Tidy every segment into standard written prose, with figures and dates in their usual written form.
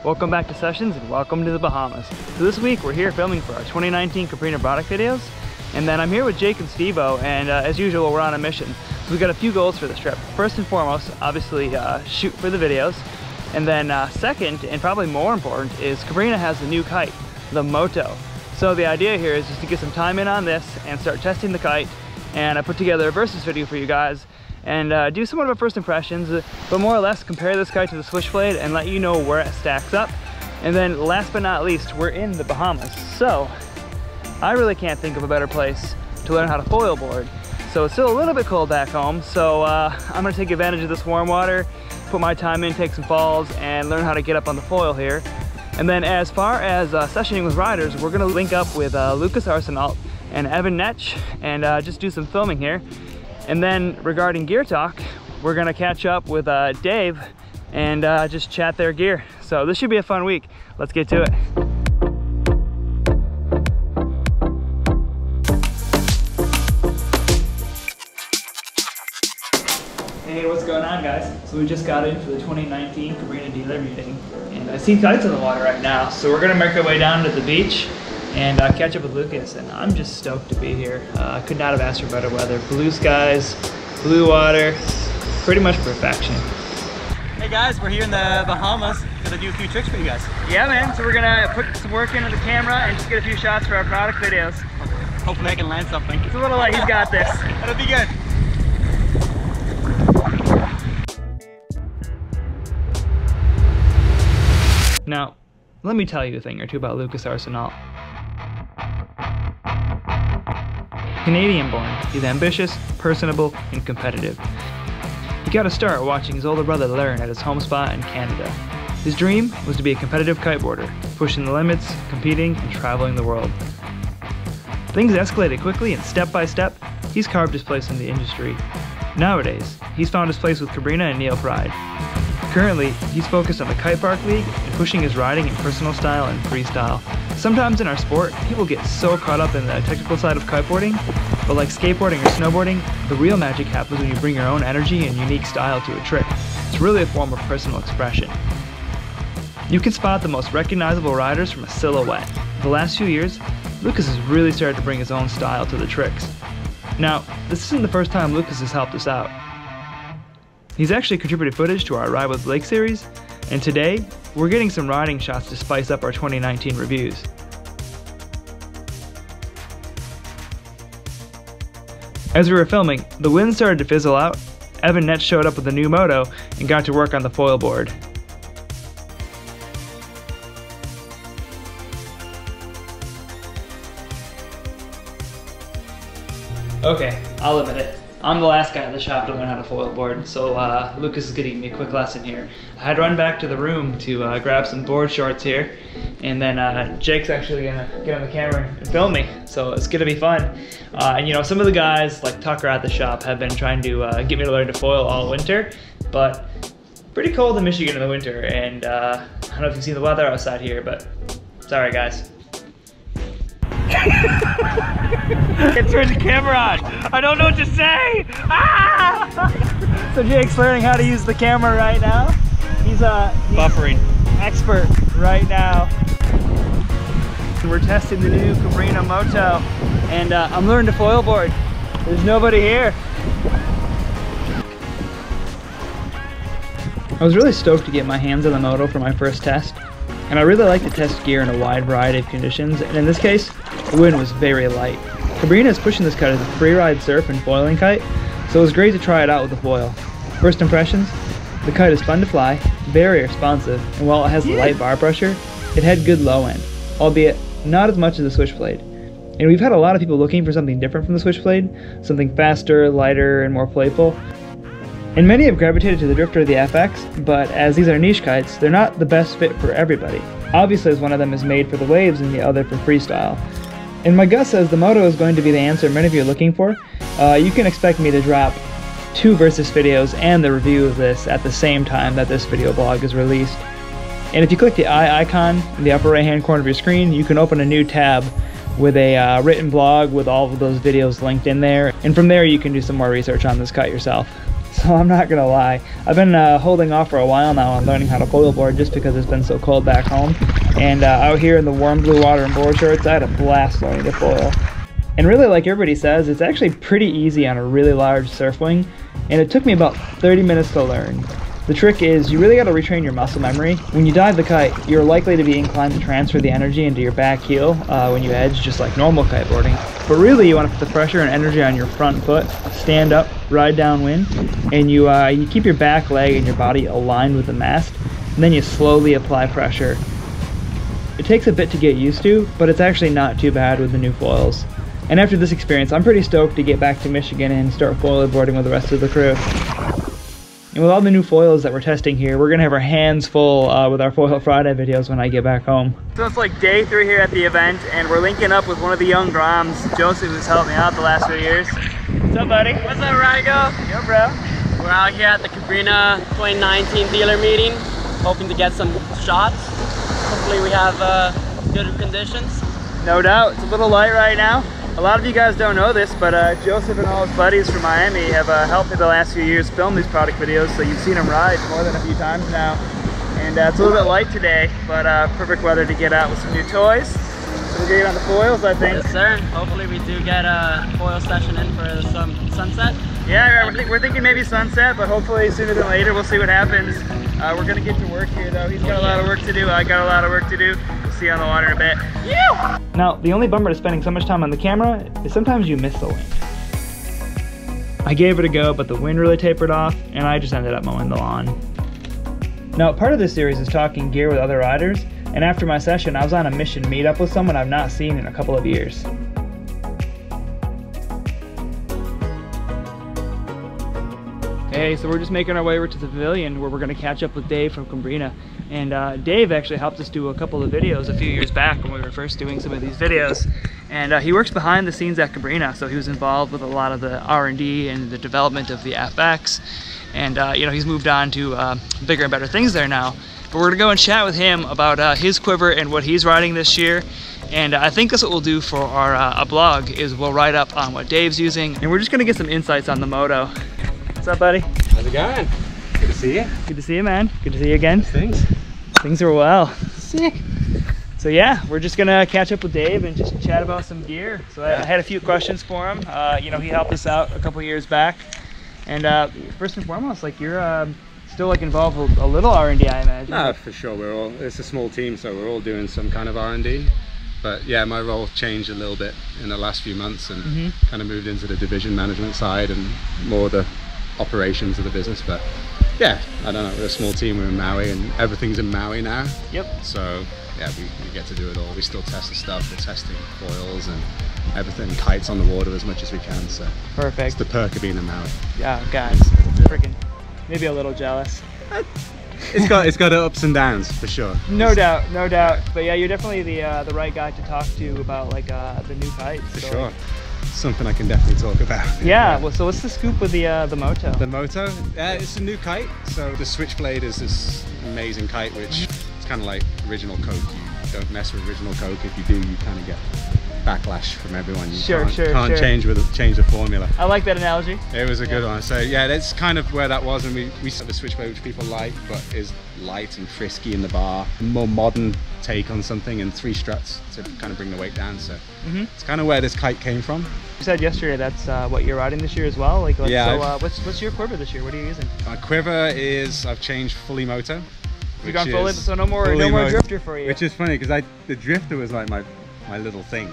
Welcome back to Sessions and welcome to the Bahamas. So this week we're here filming for our 2019 Cabrinha product videos, and then I'm here with Jake and Steve-O, and as usual we're on a mission. So we've got a few goals for this trip. First and foremost, obviously shoot for the videos, and then second, and probably more important, is Cabrinha has the new kite, the Moto. So the idea here is just to get some time in on this and start testing the kite, and I put together a versus video for you guys and do somewhat of a first impressions, but more or less compare this kite to the Switchblade and let you know where it stacks up. And then last but not least, we're in the Bahamas, so I really can't think of a better place to learn how to foil board. So it's still a little bit cold back home, so I'm gonna take advantage of this warm water, put my time in, take some falls, and learn how to get up on the foil here. And then as far as sessioning with riders, we're gonna link up with Lucas Arsenault and Evan Netch and just do some filming here. And then regarding gear talk, we're gonna catch up with Dave and just chat their gear. So this should be a fun week. Let's get to it. Hey, what's going on, guys? So we just got in for the 2019 Cabrinha dealer meeting, and I see kites in the water right now. So we're gonna make our way down to the beach and catch up with Lucas, and I'm just stoked to be here. I could not have asked for better weather. Blue skies, blue water, pretty much perfection. Hey guys, we're here in the Bahamas. Gonna do a few tricks for you guys. Yeah, man, so we're gonna put some work into the camera and just get a few shots for our product videos. Hopefully I can land something. It's a little light, he's got this. That'll be good. Now, let me tell you a thing or two about Lucas Arsenault. Canadian-born, he's ambitious, personable, and competitive. He got a start watching his older brother learn at his home spot in Canada. His dream was to be a competitive kiteboarder, pushing the limits, competing, and traveling the world. Things escalated quickly, and step by step, he's carved his place in the industry. Nowadays, he's found his place with Cabrinha and Neil Pride. Currently, he's focused on the Kite Park League and pushing his riding in personal style and freestyle. Sometimes in our sport, people get so caught up in the technical side of kiteboarding, but like skateboarding or snowboarding, the real magic happens when you bring your own energy and unique style to a trick. It's really a form of personal expression. You can spot the most recognizable riders from a silhouette. The last few years, Lucas has really started to bring his own style to the tricks. Now, this isn't the first time Lucas has helped us out. He's actually contributed footage to our Rygo Lake series, and today, we're getting some riding shots to spice up our 2019 reviews. As we were filming, the wind started to fizzle out. Evan Netch showed up with a new Moto and got to work on the foil board. Okay, I'll admit it. I'm the last guy in the shop to learn how to foil board, so Lucas is giving me a quick lesson here. I had to run back to the room to grab some board shorts here, and then Jake's actually gonna get on the camera and film me, so it's gonna be fun. And you know, some of the guys, like Tucker at the shop, have been trying to get me to learn to foil all winter, but pretty cold in Michigan in the winter, and I don't know if you've seen the weather outside here, but sorry guys. Can't turn the camera on. I don't know what to say. Ah! So Jake's learning how to use the camera right now. He's buffering expert right now. We're testing the new Cabrinha Moto, and I'm learning to foil board. There's nobody here. I was really stoked to get my hands on the Moto for my first test, and I really like to test gear in a wide variety of conditions, and in this case, the wind was very light. Cabrinha is pushing this kite as a freeride surf and foiling kite, so it was great to try it out with the foil. First impressions? The kite is fun to fly, very responsive, and while it has a light bar pressure, it had good low end, albeit not as much as the Switchblade. And we've had a lot of people looking for something different from the Switchblade, something faster, lighter, and more playful. And many have gravitated to the Drifter or the FX, but as these are niche kites, they're not the best fit for everybody. Obviously, as one of them is made for the waves and the other for freestyle. And my gut says the Moto is going to be the answer many of you are looking for. You can expect me to drop 2 versus videos and the review of this at the same time that this video blog is released. And if you click the eye icon in the upper right hand corner of your screen, you can open a new tab with a written blog with all of those videos linked in there. And from there you can do some more research on this kite yourself. So I'm not gonna lie, I've been holding off for a while now on learning how to foil board just because it's been so cold back home. And out here in the warm blue water and board shorts, I had a blast learning to foil. And really, like everybody says, it's actually pretty easy on a really large surf wing, and it took me about 30 minutes to learn. The trick is you really got to retrain your muscle memory. When you dive the kite, you're likely to be inclined to transfer the energy into your back heel when you edge, just like normal kiteboarding. But really, you want to put the pressure and energy on your front foot, stand up, ride downwind, and you keep your back leg and your body aligned with the mast, and then you slowly apply pressure. It takes a bit to get used to, but it's actually not too bad with the new foils. And after this experience, I'm pretty stoked to get back to Michigan and start foil boarding with the rest of the crew. And with all the new foils that we're testing here, we're gonna have our hands full with our Foil Friday videos when I get back home. So it's like day 3 here at the event, and we're linking up with one of the young Groms, Joseph, who's helped me out the last few years. What's up, buddy? What's up, Rygo? Yo, bro. We're out here at the Cabrinha 2019 dealer meeting, hoping to get some shots. Hopefully we have good conditions. No doubt. It's a little light right now. A lot of you guys don't know this, but Joseph and all his buddies from Miami have helped me the last few years film these product videos, so you've seen them ride more than a few times now. And it's a little bit light today, but perfect weather to get out with some new toys. So we'll get on the foils, I think. Yes, sir. Hopefully we do get a foil session in for some sunset. Yeah, we're thinking maybe sunset, but hopefully sooner than later. We'll see what happens. We're going to get to work here, though. He's got a lot of work to do. I got a lot of work to do. We'll see you on the water in a bit. Yeah! Now, the only bummer to spending so much time on the camera is sometimes you miss the wind. I gave it a go, but the wind really tapered off, and I just ended up mowing the lawn. Now, part of this series is talking gear with other riders, and after my session, I was on a mission meetup with someone I've not seen in a couple of years. Hey, so we're just making our way over to the pavilion where we're going to catch up with Dave from Cabrinha. And Dave actually helped us do a couple of videos a few years back when we were first doing some of these videos. And he works behind the scenes at Cabrinha, so he was involved with a lot of the R&D and the development of the FX. And you know, he's moved on to bigger and better things there now. But we're going to go and chat with him about his quiver and what he's riding this year. And I think that's what we'll do for our blog, is we'll write up on what Dave's using. And we're just going to get some insights on the moto. What's up, buddy? How's it going? Good to see you. Good to see you, man. Good to see you again. Things? Things are well. Sick. So yeah, we're just gonna catch up with Dave and just chat about some gear. So I had a few questions for him. You know, he helped us out a couple years back. And first and foremost, like, you're still like involved with a little R&D, I imagine. For sure. It's a small team, so we're all doing some kind of R&D. But yeah, my role changed a little bit in the last few months, and kind of moved into the division management side and more the operations of the business. But yeah, I don't know, we're a small team, we're in Maui, and everything's in Maui now. Yep. So yeah, we get to do it all. We still test the stuff, we're testing foils and everything, kites on the water as much as we can. So perfect. It's the perk of being in Maui. Yeah, guys, freaking maybe a little jealous. It's got ups and downs for sure. No doubt, no doubt. But yeah, you're definitely the right guy to talk to about like the new kites. For sure. Like, something I can definitely talk about. Yeah, well, so what's the scoop with the Moto? The Moto? It's a new kite. So the Switchblade is this amazing kite, which it's kind of like original Coke. You don't mess with original Coke. If you do, you kind of get backlash from everyone. You can't change the formula. I like that analogy. It was a good one. So yeah, that's kind of where that was, and we set the Switchblade, which people like, but is light and frisky in the bar. A more modern take on something, and 3 struts to kind of bring the weight down. So it's kind of where this kite came from. You said yesterday that's what you're riding this year as well. Like yeah. So what's your quiver this year? What are you using? My quiver is, I've changed fully Moto. You've gone fully, so no more drifter for you. Which is funny because the drifter was like my little thing.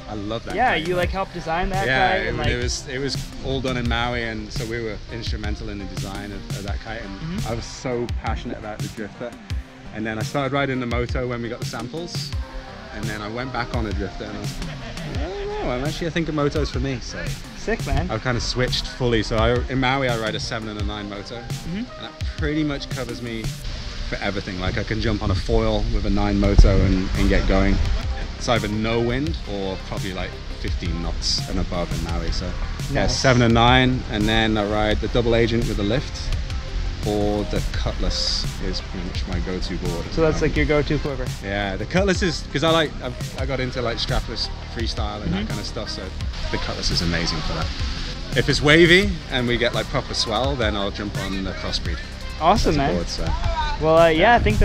I love that. Yeah, kite. You like helped design that kite. And it was all done in Maui, and so we were instrumental in the design of that kite. And I was so passionate about the drifter. And then I started riding the Moto when we got the samples, and then I went back on a drifter, and I was like, I don't know. I think a Moto's for me. So sick, man. I've kind of switched fully. So in Maui I ride a 7 and a 9 Moto, and that pretty much covers me for everything. Like I can jump on a foil with a 9 Moto and get going. It's either no wind or probably like 15 knots and above in Maui. So yeah, 7 and 9, and then I ride the double agent with a lift, or the Cutlass is pretty much my go-to board. So that's like your go-to quiver? Yeah, the Cutlass is, because I got into like strapless freestyle and that kind of stuff, so the Cutlass is amazing for that. If it's wavy and we get like proper swell, then I'll jump on the crossbreed. Awesome, man. Board, so. Well, yeah, I think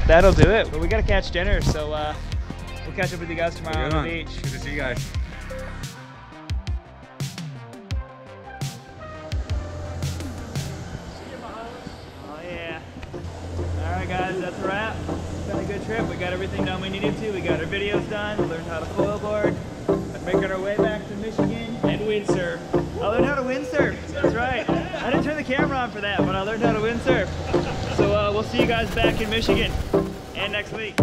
that'll do it. But we gotta catch dinner, so we'll catch up with you guys tomorrow on the beach. Good to see you guys. Oh yeah. All right, guys, that's a wrap. It's been a good trip. We got everything done we needed to. We got our videos done. We learned how to foil board. Making our way back to Michigan and windsurf. I learned how to windsurf. That's right. I didn't turn the camera on for that, but I learned how to windsurf. So we'll see you guys back in Michigan and next week.